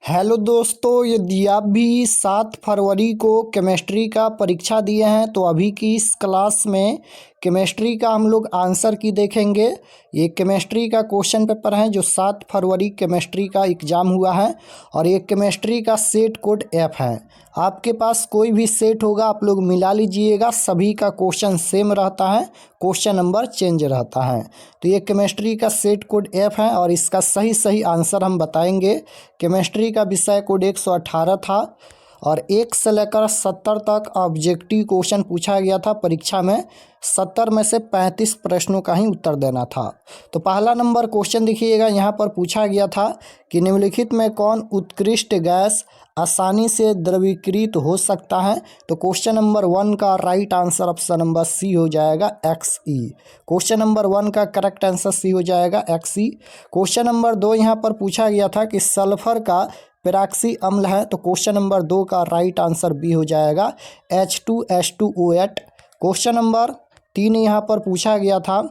Hello दोस्तों, यदि आप भी 7 फरवरी को केमिस्ट्री का परीक्षा दिए हैं तो अभी की इस क्लास में केमिस्ट्री का हम लोग आंसर की देखेंगे। ये केमिस्ट्री का क्वेश्चन पेपर है जो 7 फरवरी केमिस्ट्री का एग्ज़ाम हुआ है और ये केमिस्ट्री का सेट कोड एफ है। आपके पास कोई भी सेट होगा आप लोग मिला लीजिएगा, सभी का क्वेश्चन सेम रहता है, क्वेश्चन नंबर चेंज रहता है। तो ये केमिस्ट्री का सेट कोड एफ है और इसका सही सही आंसर हम बताएंगे। केमिस्ट्री का विषय कोड 118 था और 1 से लेकर 70 तक ऑब्जेक्टिव क्वेश्चन पूछा गया था परीक्षा में। 70 में से 35 प्रश्नों का ही उत्तर देना था। तो पहला नंबर क्वेश्चन देखिएगा, यहाँ पर पूछा गया था कि निम्नलिखित में कौन उत्कृष्ट गैस आसानी से द्रवीकृत हो सकता है। तो क्वेश्चन नंबर 1 का right answer option number C हो जाएगा XE। क्वेश्चन नंबर 1 का करेक्ट आंसर सी हो जाएगा XE। क्वेश्चन नंबर 2 यहाँ पर पूछा गया था कि सल्फर का पेरॉक्सी अम्ल है। तो क्वेश्चन नंबर 2 का राइट आंसर बी हो जाएगा H2H2O8। क्वेश्चन नंबर 3 यहाँ पर पूछा गया था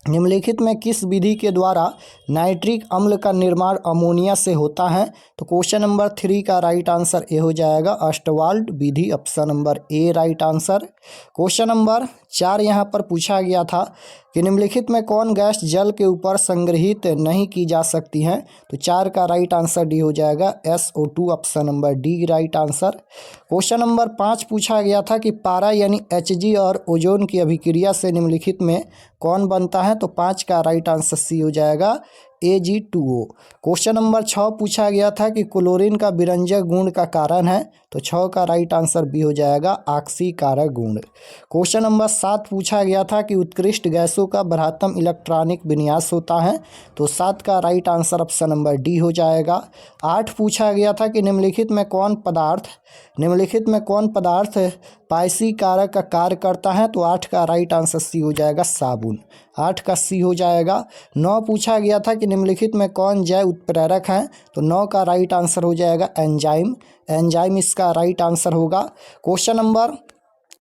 निम्नलिखित में किस विधि के द्वारा नाइट्रिक अम्ल का निर्माण अमोनिया से होता है। तो क्वेश्चन नंबर 3 का राइट आंसर ए हो जाएगा अस्टवाल्ड विधि, option number A right answer. Question number 4 यहाँ पर पूछा गया था कि निम्नलिखित में कौन गैस जल के ऊपर संग्रहित नहीं की जा सकती है। तो 4 का राइट आंसर डी हो जाएगा SO2, option number D right answer. Question number 5 पूछा गया था कि पारा यानी Hg और ओजोन की अभिक्रिया से निम्नलिखित में कौन बनता है। तो 5 का राइट आंसर सी हो जाएगा Ag2O। क्वेश्चन नंबर 6 पूछा गया था कि क्लोरीन का विरंजक गुण का कारण है। तो 6 का राइट आंसर बी हो जाएगा ऑक्सीकारक गुण। क्वेश्चन नंबर 7 पूछा गया था कि उत्कृष्ट गैसों का बढ़ातम इलेक्ट्रॉनिक विन्यास होता है। तो 7 का right answer option number D हो जाएगा। 8 पूछा गया था कि निम्नलिखित में कौन पदार्थ पाइसी कारक का कार्य करता है। तो 8 का राइट आंसर सी हो जाएगा साबुन, 8 का सी हो जाएगा। 9 पूछा गया था कि निम्नलिखित में कौन जैव उत्प्रेरक है। तो 9 का राइट आंसर हो जाएगा एंजाइम इसका राइट आंसर होगा। क्वेश्चन नंबर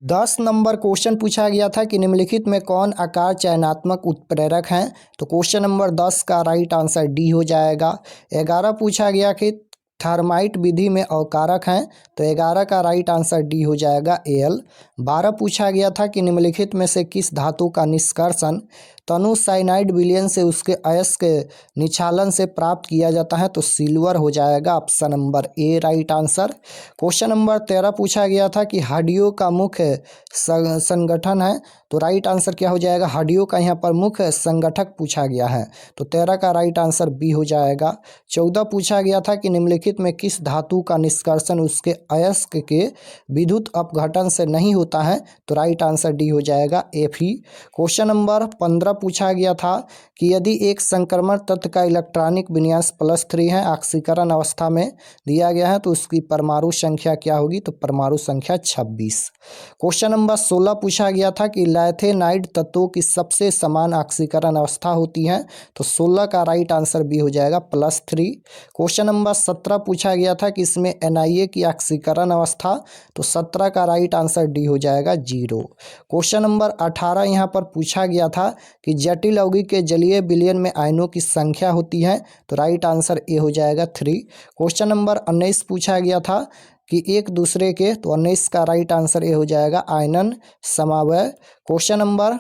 10 नंबर क्वेश्चन पूछा गया था कि निम्नलिखित में कौन आकार चयनात्मक उत्प्रेरक हैं। तो क्वेश्चन नंबर 10 का राइट आंसर डी हो जाएगा। 11 पूछा गया कि थर्माइट विधि में अवकारक हैं। तो 11 का राइट आंसर डी हो जाएगा Al। 12 पूछा गया था कि निम्नलिखित में से किस धातु का निष्कर्षण तनु साइनाइड विलयन से उसके अयस्क निक्षालन से प्राप्त किया जाता है। तो सिल्वर हो जाएगा, option number A right answer. Question number 13 पूछा गया था कि हड्डियों का मुख्य संगठन है। तो राइट आंसर क्या हो जाएगा, हड्डियों का यहाँ पर मुख्य संगठक पूछा गया है। तो 13 का राइट आंसर बी हो जाएगा। 14 पूछा गया था कि निम्नलिखित में किस धातु का निष्कर्षण उसके अयस्क के विद्युत अपघटन से नहीं होता है। तो राइट आंसर डी हो जाएगा Fe। क्वेश्चन नंबर 15 पूछा गया था कि यदि एक संक्रमण तत्व का इलेक्ट्रॉनिक विन्यास +3 है, ऑक्सीकरण अवस्था में दिया गया है, तो उसकी परमाणु संख्या क्या होगी। तो परमाणु संख्या 26। क्वेश्चन नंबर 16 पूछा गया था कि लैथेनाइड तत्वों की सबसे समान ऑक्सीकरण अवस्था होती है। तो 16 का राइट आंसर बी हो जाएगा +3। क्वेश्चन नंबर 17 पूछा गया था कि इसमें Na की ऑक्सीकरण अवस्था। तो 17 का राइट आंसर डी हो जाएगा 0। क्वेश्चन नंबर 18 यहाँ पर पूछा गया था कि जटिल यौगिक के जलीय विलयन में आयनों की संख्या होती है। तो राइट आंसर ए हो जाएगा 3। क्वेश्चन नंबर 19 पूछा गया था कि एक दूसरे के। तो 19 का राइट आंसर ए हो जाएगा आयनन समवाय। क्वेश्चन नंबर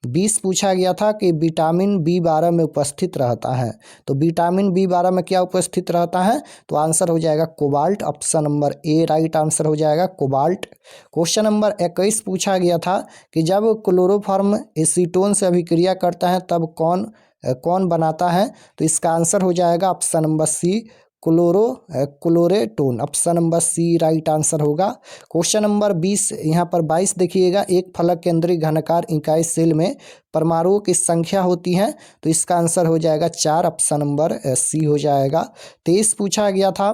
20 पूछा गया था कि विटामिन B12 में उपस्थित रहता है। तो विटामिन B12 में क्या उपस्थित रहता है। तो आंसर हो जाएगा cobalt, option number A right answer हो जाएगा कोबाल्ट। क्वेश्चन नंबर 21 पूछा गया था कि जब क्लोरोफॉर्म एसीटोन से अभिक्रिया करता है तब कौन बनाता है। तो इसका आंसर हो जाएगा option number C chloretone, option number C right answer होगा। क्वेश्चन नंबर 20 यहाँ पर 22 देखिएगा, एक फलक केंद्रीय घनाकार इकाई सेल में परमाणुओं की संख्या होती है। तो इसका आंसर हो जाएगा 4, ऑप्शन नंबर सी हो जाएगा। 23 पूछा गया था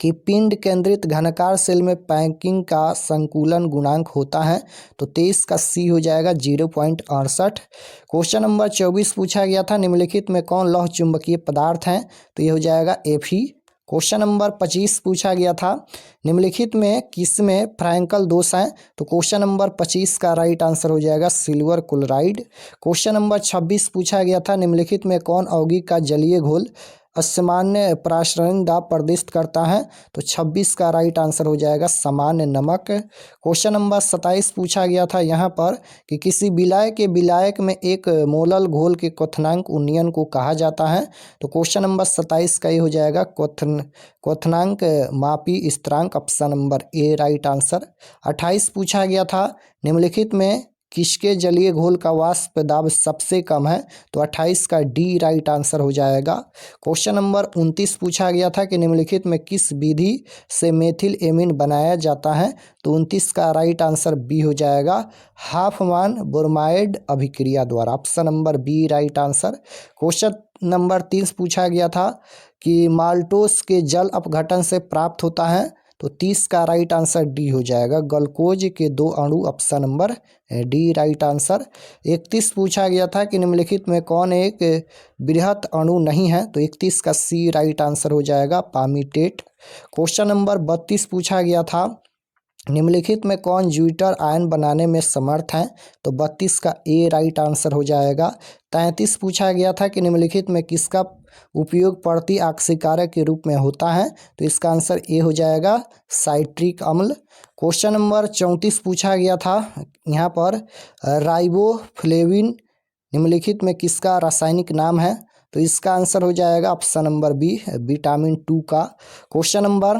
कि पिंड केंद्रित घनाकार सेल में पैकिंग का संकुलन गुणांक होता है। तो 23 का सी हो जाएगा 0.68। क्वेश्चन नंबर 24 पूछा गया था निम्नलिखित में कौन लौह चुंबकीय पदार्थ हैं। तो ये हो जाएगा Fe। क्वेश्चन नंबर 25 पूछा गया था निम्नलिखित में किसमें फ्रैंकल दोष है। तो क्वेश्चन नंबर 25 का राइट आंसर हो जाएगा सिल्वर क्लोराइड। क्वेश्चन नंबर 26 पूछा गया था निम्नलिखित में कौन यौगिक का जलीय घोल असामान्य प्रासरण दाब प्रदर्शित करता है? तो 26 का राइट आंसर हो जाएगा सामान्य नमक। क्वेश्चन नंबर 27 पूछा गया था यहाँ पर कि किसी विलाय के विलायक में एक मोलल घोल के क्वथनांक उन्नयन को कहा जाता है? तो क्वेश्चन नंबर 27 का ये हो जाएगा क्वथनांक मापी स्थिरांक, option number A right answer. 28 पूछा गया था निम्नलिखित में किसके जलीय घोल का वाष्प दाब सबसे कम है? तो 28 का डी राइट आंसर हो जाएगा। क्वेश्चन नंबर 29 पूछा गया था कि निम्नलिखित में किस विधि से मेथिल एमीन बनाया जाता है? तो 29 का राइट आंसर बी हो जाएगा, हाफमान ब्रोमाइड अभिक्रिया द्वारा, option number B right answer. Question number 30 पूछा गया था कि माल्टोस के जल अपघटन से प्राप्त होता है? तो 30 का राइट आंसर डी हो जाएगा, ग्लूकोज के 2 अणु, option number D right answer. 31 पूछा गया था कि निम्नलिखित में कौन एक बृहत अणु नहीं है? तो 31 का सी राइट आंसर हो जाएगा, पामीटेट। क्वेश्चन नंबर 32 पूछा गया था निम्नलिखित में कौन ज्यूटर आयन बनाने में समर्थ है? तो 32 का ए राइट आंसर हो जाएगा। 33 पूछा गया था कि निम्नलिखित में किसका उपयोग प्रति ऑक्सीकारक के रूप में होता है? तो इसका आंसर ए हो जाएगा, साइट्रिक अम्ल। क्वेश्चन नंबर 34 पूछा गया था यहाँ पर राइबोफ्लेविन निम्नलिखित में किसका रासायनिक नाम है? तो इसका आंसर हो जाएगा ऑप्शन नंबर बी, विटामिन 2 का। क्वेश्चन नंबर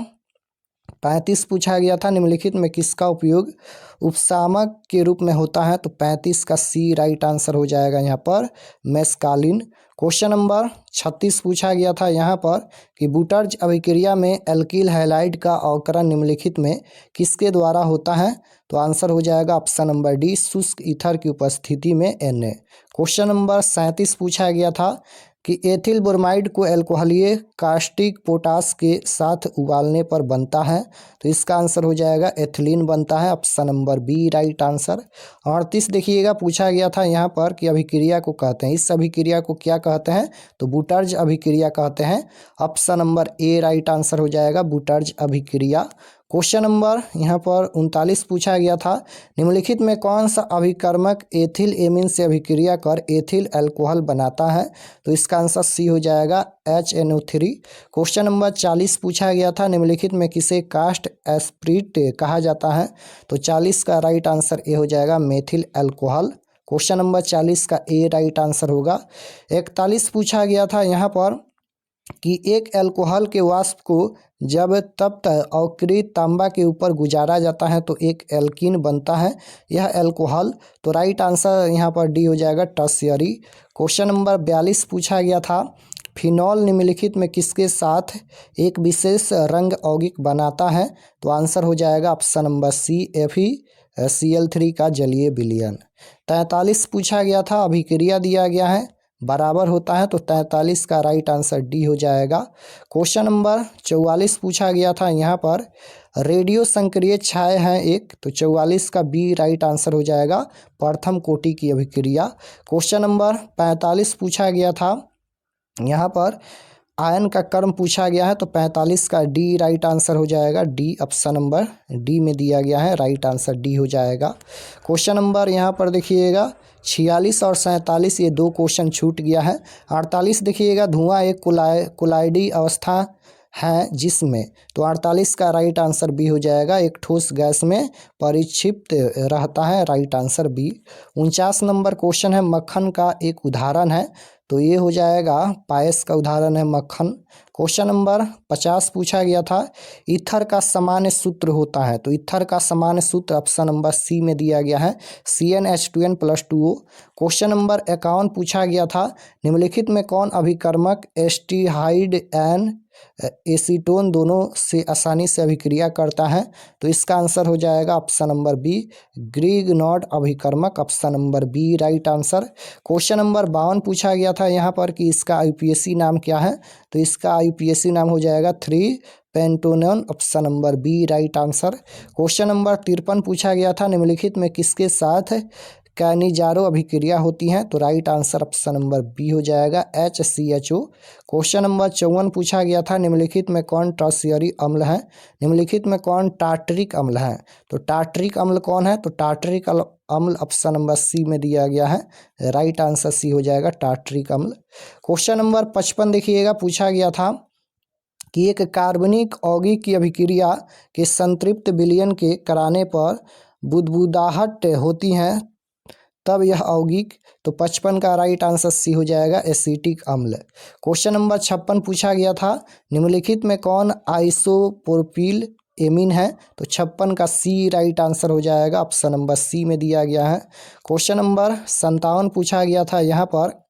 35 पूछा गया था निम्नलिखित में किसका उपयोग उपशामक के रूप में होता है? तो 35 का सी राइट आंसर हो जाएगा यहाँ पर, मेस्कालिन। क्वेश्चन नंबर 36 पूछा गया था यहाँ पर कि बुटर्ज अभिक्रिया में एल्किल हैलाइड का अवकरण निम्नलिखित में किसके द्वारा होता है? तो आंसर हो जाएगा ऑप्शन नंबर डी, शुष्क ईथर की उपस्थिति में Na। क्वेश्चन नंबर 37 पूछा गया था कि एथिल ब्रोमाइड को अल्कोहलीय कास्टिक पोटास के साथ उबालने पर बनता है? तो इसका आंसर हो जाएगा एथिलीन बनता है, option number B right answer. 38 देखिएगा पूछा गया था यहाँ पर कि अभिक्रिया को कहते हैं, इस अभिक्रिया को क्या कहते हैं? तो बुटर्ज अभिक्रिया कहते हैं, option number A right answer हो जाएगा, बुटर्ज अभिक्रिया। क्वेश्चन नंबर यहाँ पर 39 पूछा गया था निम्नलिखित में कौन सा अभिकर्मक एथिल एमीन से अभिक्रिया कर एथिल अल्कोहल बनाता है? तो इसका आंसर सी हो जाएगा, HNO3। क्वेश्चन नंबर 40 पूछा गया था निम्नलिखित में किसे कास्ट एस्प्रिट कहा जाता है? तो 40 का राइट आंसर ए हो जाएगा, मेथिल अल्कोहल। क्वेश्चन नंबर 40 का ए राइट आंसर होगा। 41 पूछा गया था यहाँ पर कि एक अल्कोहल के वाष्प को जब तप्त अवकृत तांबा के ऊपर गुजारा जाता है तो एक एल्कीन बनता है, यह अल्कोहल। तो राइट आंसर यहाँ पर डी हो जाएगा, टर्शियरी। क्वेश्चन नंबर 42 पूछा गया था फिनॉल निम्नलिखित में किसके साथ एक विशेष रंग यौगिक बनाता है? तो आंसर हो जाएगा ऑप्शन नंबर सी, FeCl3 का जलीय विलयन। 43 पूछा गया था अभिक्रिया दिया गया है बराबर होता है, तो 43 का राइट आंसर डी हो जाएगा। क्वेश्चन नंबर 44 पूछा गया था यहाँ पर रेडियो संक्रिय क्षय है एक, तो 44 का बी राइट आंसर हो जाएगा, प्रथम कोटि की अभिक्रिया। क्वेश्चन नंबर 45 पूछा गया था यहाँ पर आयन का कर्म पूछा गया है, तो 45 का डी राइट आंसर हो जाएगा, डी ऑप्शन नंबर डी में दिया गया है, राइट आंसर डी हो जाएगा। क्वेश्चन नंबर यहाँ पर देखिएगा 46 और 47 ये 2 क्वेश्चन छूट गया है। 48 देखिएगा धुआं एक कोलाइडी अवस्था है जिसमें, तो 48 का राइट आंसर बी हो जाएगा, एक ठोस गैस में परिक्षिप्त रहता है, right answer B. 49 number question है मक्खन का एक उदाहरण है, तो ये हो जाएगा पायस का उदाहरण है मक्खन। क्वेश्चन नंबर 50 पूछा गया था ईथर का सामान्य सूत्र होता है, तो ईथर का सामान्य सूत्र ऑप्शन नंबर सी में दिया गया है, CnH2n+2O। क्वेश्चन नंबर 51 पूछा गया था निम्नलिखित में कौन अभिकर्मक एस्टिहाइड एन एसीटोन दोनों से आसानी से अभिक्रिया करता है? तो इसका आंसर हो जाएगा ऑप्शन नंबर बी, ग्रिग्नॉड अभिकर्मक, option number B right answer. Question number 52 पूछा गया था यहाँ पर कि इसका IUPAC नाम क्या है? तो इसका IUPAC नाम हो जाएगा 3-पेंटोनोन, option number B right answer. Question number 53 पूछा गया था निम्नलिखित में किसके साथ कैनिजारो अभिक्रिया होती हैं? तो right answer option number B हो जाएगा HCHO। क्वेश्चन नंबर 54 पूछा गया था, निम्नलिखित में कौन टर्शियरी अम्ल है? निम्नलिखित में कौन टार्टरिक अम्ल है? तो टार्टरिक अम्ल कौन है? तो टार्टरिक अम्ल ऑप्शन नंबर सी में दिया गया है, राइट आंसर सी हो जाएगा टार्टरिक अम्ल। क्वेश्चन नंबर 55 देखिएगा, पूछा गया था कि एक कार्बनिक यौगिक की अभिक्रिया के संतृप्त विलयन के कराने पर बुदबुदाहट होती है, तब यह यौगिक, तो 55 का राइट आंसर सी हो जाएगा एसिटिक अम्ल। क्वेश्चन नंबर 56 पूछा गया था, निम्नलिखित में कौन आइसोप्रोपिल एमीन है? तो 56 का सी राइट आंसर हो जाएगा, ऑप्शन नंबर सी में दिया गया है। क्वेश्चन नंबर 57 पूछा गया था यहाँ पर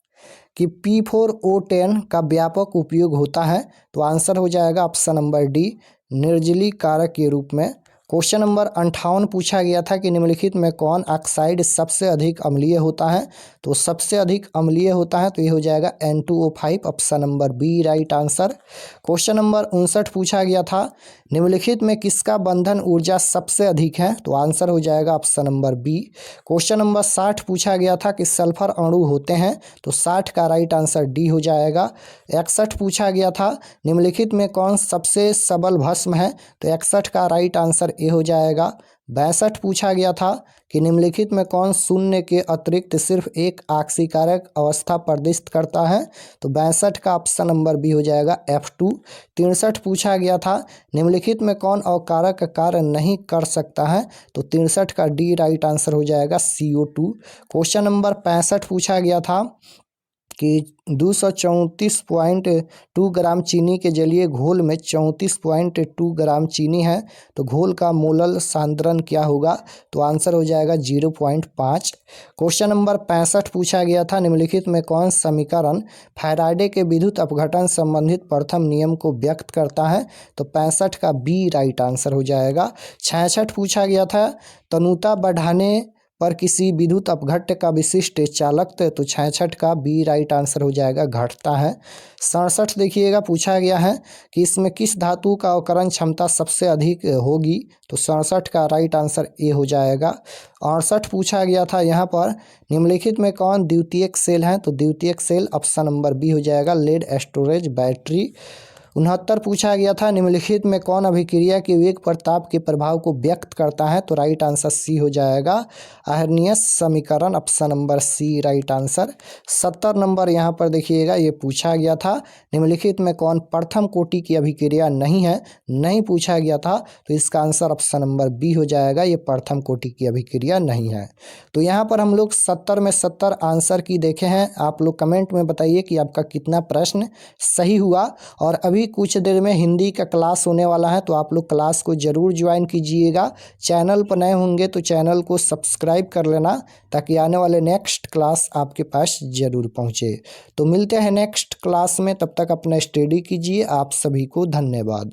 कि P4O10 का व्यापक उपयोग होता है? तो आंसर हो जाएगा ऑप्शन नंबर डी, निर्जलीकरण के रूप में। क्वेश्चन नंबर 58 पूछा गया था कि निम्नलिखित में कौन ऑक्साइड सबसे अधिक अम्लीय होता है? तो सबसे अधिक अम्लीय होता है तो ये हो जाएगा N2O5, option number B right answer. Question number 59 पूछा गया था, निम्नलिखित में किसका बंधन ऊर्जा सबसे अधिक है? तो आंसर हो जाएगा option number B. Question number 60 पूछा गया था कि सल्फर अणु होते हैं? तो 60 का राइट आंसर डी हो जाएगा। 61 पूछा गया था, निम्नलिखित में कौन सबसे सबल भस्म है? तो 61 का राइट आंसर ए हो जाएगा। 62 पूछा गया था कि निम्नलिखित में कौन शून्य के अतिरिक्त सिर्फ एक ऑक्सीकारक अवस्था प्रदर्शित करता है? तो 62 का ऑप्शन नंबर बी हो जाएगा F2। 63 पूछा गया था, निम्नलिखित में कौन अवकारक कार्य नहीं कर सकता है? तो 63 का डी राइट आंसर हो जाएगा CO2। क्वेश्चन नंबर 65 पूछा गया था कि 234.2 ग्राम चीनी के जलीय घोल में 34.2 ग्राम चीनी है, तो घोल का मोलल सांद्रण क्या होगा? तो आंसर हो जाएगा 0.5। क्वेश्चन नंबर 65 पूछा गया था, निम्नलिखित में कौन समीकरण फैराडे के विद्युत अपघटन संबंधित प्रथम नियम को व्यक्त करता है? तो 65 का बी राइट आंसर हो जाएगा। 66 पूछा गया था, तनुता बढ़ाने पर किसी विद्युत अपघट्य का विशिष्ट चालकत्व, तो 66 का बी राइट आंसर हो जाएगा, घटता है। 67 देखिएगा, पूछा गया है कि इसमें किस धातु का अवकरण क्षमता सबसे अधिक होगी? तो 67 का राइट आंसर ए हो जाएगा। 68 पूछा गया था यहाँ पर, निम्नलिखित में कौन द्वितीयक सेल है? तो द्वितीयक सेल ऑप्शन नंबर बी हो जाएगा, लेड स्टोरेज बैटरी। 69 पूछा गया था, निम्नलिखित में कौन अभिक्रिया के वेग पर ताप के प्रभाव को व्यक्त करता है? तो राइट आंसर सी हो जाएगा, आर्रहनीयस समीकरण, option number C right answer. 70 number यहाँ पर देखिएगा, ये पूछा गया था, निम्नलिखित में कौन प्रथम कोटि की अभिक्रिया नहीं है? नहीं पूछा गया था, तो इसका आंसर ऑप्शन नंबर बी हो जाएगा, ये प्रथम कोटि की अभिक्रिया नहीं है। तो यहाँ पर हम लोग 70 में 70 आंसर की देखे हैं। आप लोग कमेंट में बताइए कि आपका कितना प्रश्न सही हुआ। और अभी कुछ देर में हिंदी का क्लास होने वाला है, तो आप लोग क्लास को ज़रूर ज्वाइन कीजिएगा। चैनल पर नए होंगे तो चैनल को सब्सक्राइब कर लेना, ताकि आने वाले नेक्स्ट क्लास आपके पास ज़रूर पहुँचे। तो मिलते हैं नेक्स्ट क्लास में, तब तक अपना स्टडी कीजिए। आप सभी को धन्यवाद।